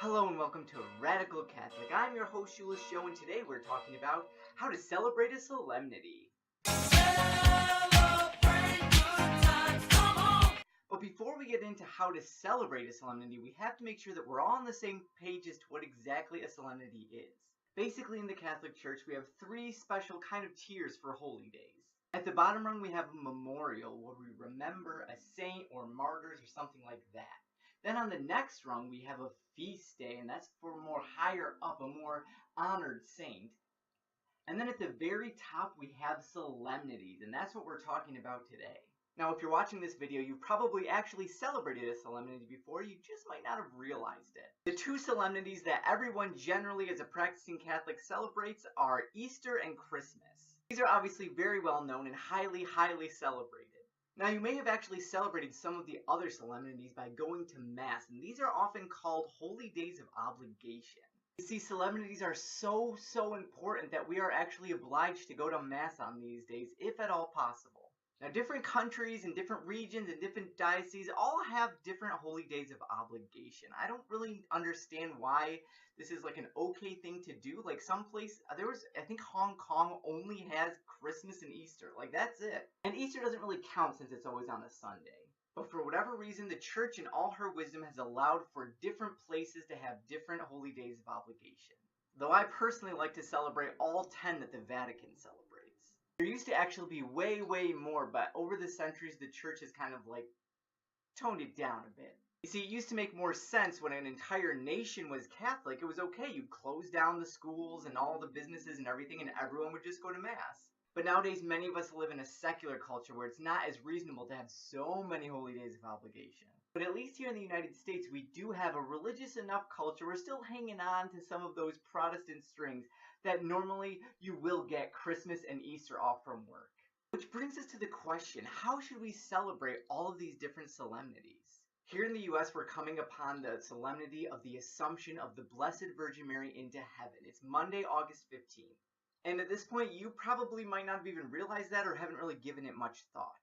Hello and welcome to Radical Catholic. I'm your host, Shula's Show, and today we're talking about how to celebrate a solemnity. But before we get into how to celebrate a solemnity, we have to make sure that we're all on the same page as to what exactly a solemnity is. Basically, in the Catholic Church, we have three special kind of tiers for holy days. At the bottom rung, we have a memorial where we remember a saint or martyrs or something like that. Then on the next rung, we have a feast day, and that's for more higher up, a more honored saint. And then at the very top, we have solemnities, and that's what we're talking about today. Now, if you're watching this video, you probably actually celebrated a solemnity before, you just might not have realized it. The two solemnities that everyone generally as a practicing Catholic celebrates are Easter and Christmas. These are obviously very well known and highly celebrated. Now, you may have actually celebrated some of the other solemnities by going to Mass, and these are often called holy days of obligation. You see, solemnities are so important that we are actually obliged to go to Mass on these days, if at all possible. Now, different countries and different regions and different dioceses all have different holy days of obligation. I don't really understand why this is like an okay thing to do. Like some place, I think Hong Kong only has Christmas and Easter. Like that's it. And Easter doesn't really count since it's always on a Sunday. But for whatever reason, the Church in all her wisdom has allowed for different places to have different holy days of obligation. Though I personally like to celebrate all 10 that the Vatican celebrates. There used to actually be way more, but over the centuries, the Church has kind of like toned it down a bit. You see, it used to make more sense when an entire nation was Catholic. It was okay. You'd close down the schools and all the businesses and everything, and everyone would just go to Mass. But nowadays, many of us live in a secular culture where it's not as reasonable to have so many holy days of obligation. But at least here in the United States, we do have a religious enough culture. We're still hanging on to some of those Protestant strings that normally you will get Christmas and Easter off from work. Which brings us to the question, how should we celebrate all of these different solemnities? Here in the US, we're coming upon the solemnity of the Assumption of the Blessed Virgin Mary into heaven. It's Monday, August 15th. And at this point, you probably might not have even realized that or haven't really given it much thought.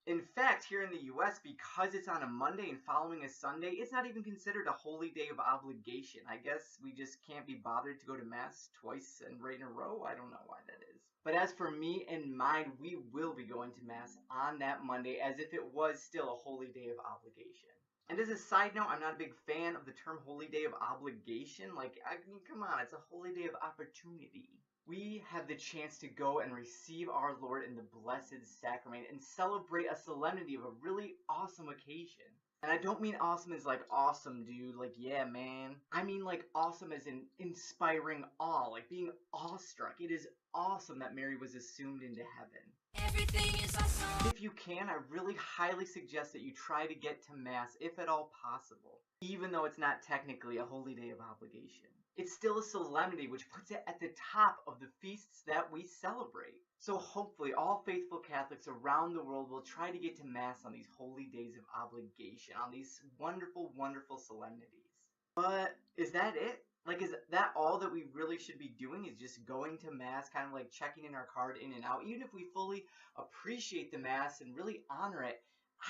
In fact, here in the US, because it's on a Monday and following a Sunday, it's not even considered a holy day of obligation. I guess we just can't be bothered to go to Mass twice and right in a row. I don't know why that is. But as for me and mine, we will be going to Mass on that Monday as if it was still a holy day of obligation. And as a side note, I'm not a big fan of the term holy day of obligation. Like, I mean, come on, it's a holy day of opportunity. We have the chance to go and receive our Lord in the Blessed Sacrament and celebrate a solemnity of a really awesome occasion. And I don't mean awesome as like awesome, dude, like yeah, man. I mean like awesome as in inspiring awe, like being awestruck. It is awesome that Mary was assumed into heaven. Everything is awesome. If you can, I really highly suggest that you try to get to Mass if at all possible, even though it's not technically a holy day of obligation. It's still a solemnity, which puts it at the top of the feasts that we celebrate. So hopefully all faithful Catholics around the world will try to get to Mass on these holy days of obligation, on these wonderful solemnities. But is that it? Like, is that all that we really should be doing, is just going to Mass, kind of like checking in our card in and out? Even if we fully appreciate the Mass and really honor it,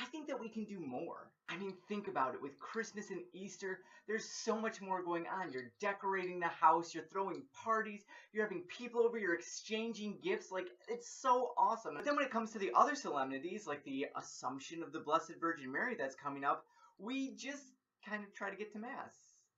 I think that we can do more. I mean, think about it. With Christmas and Easter, there's so much more going on. You're decorating the house, you're throwing parties, you're having people over, you're exchanging gifts. Like, it's so awesome. But then when it comes to the other solemnities, like the Assumption of the Blessed Virgin Mary that's coming up, we just kind of try to get to Mass.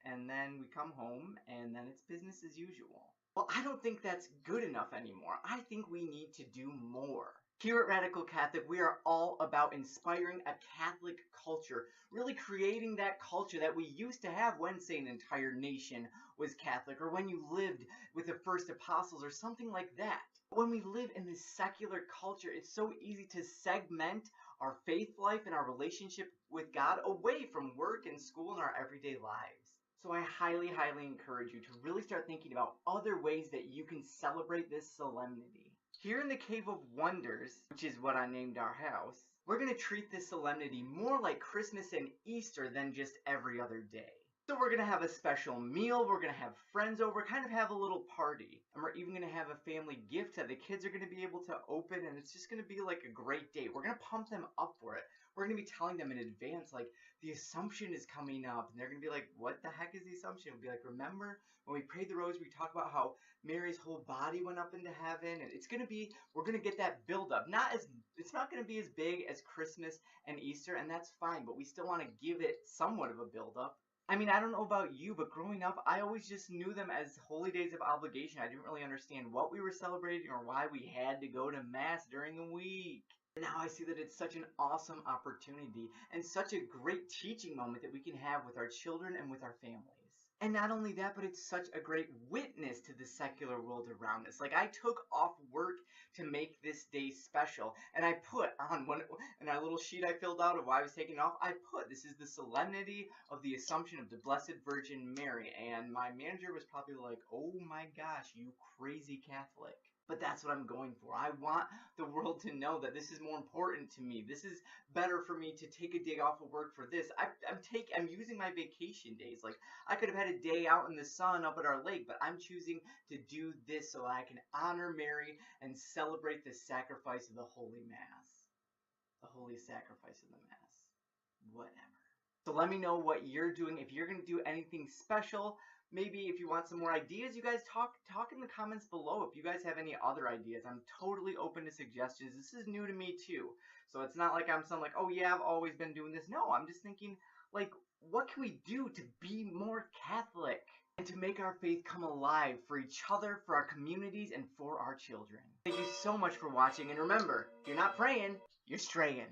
And then we come home, and then it's business as usual. Well, I don't think that's good enough anymore. I think we need to do more. Here at Radical Catholic, we are all about inspiring a Catholic culture, really creating that culture that we used to have when, say, an entire nation was Catholic, or when you lived with the first apostles, or something like that. When we live in this secular culture, it's so easy to segment our faith life and our relationship with God away from work and school and our everyday lives. So I highly encourage you to really start thinking about other ways that you can celebrate this solemnity. Here in the Cave of Wonders, which is what I named our house, we're going to treat this solemnity more like Christmas and Easter than just every other day. So we're going to have a special meal, we're going to have friends over, kind of have a little party. And we're even going to have a family gift that the kids are going to be able to open, and it's just going to be like a great day. We're going to pump them up for it. We're going to be telling them in advance, like, the Assumption is coming up, and they're going to be like, what the heck is the Assumption? We'll be like, remember when we prayed the rosary, we talked about how Mary's whole body went up into heaven, and it's going to be, we're going to get that build up. It's not going to be as big as Christmas and Easter, and that's fine, but we still want to give it somewhat of a build up. I mean, I don't know about you, but growing up, I always just knew them as holy days of obligation. I didn't really understand what we were celebrating or why we had to go to Mass during the week. Now I see that it's such an awesome opportunity and such a great teaching moment that we can have with our children and with our families. And not only that, but it's such a great witness to the secular world around us. Like, I took off work to make this day special, and I put on in our little sheet I filled out of why I was taking off, I put, this is the solemnity of the Assumption of the Blessed Virgin Mary. And my manager was probably like, oh my gosh, you crazy Catholic. But that's what I'm going for. I want the world to know that this is more important to me. This is better for me to take a day off of work for this. I'm using my vacation days. Like, I could have had a day out in the sun up at our lake, but I'm choosing to do this so I can honor Mary and celebrate the sacrifice of the Holy Mass. The holy sacrifice of the Mass. Whatever. So let me know what you're doing. If you're going to do anything special, maybe if you want some more ideas, you guys talk in the comments below. If you guys have any other ideas, I'm totally open to suggestions. This is new to me too. So it's not like I'm some like, oh yeah, I've always been doing this. No, I'm just thinking, like, what can we do to be more Catholic and to make our faith come alive for each other, for our communities, and for our children? Thank you so much for watching, and remember, if you're not praying, you're straying.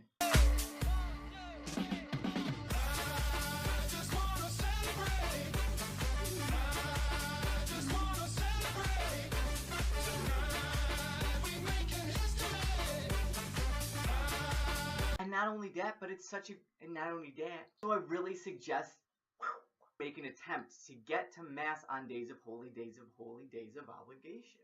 Not only that, but it's such a, and not only that, so I really suggest make an attempt to get to Mass on days of holy, days of obligation.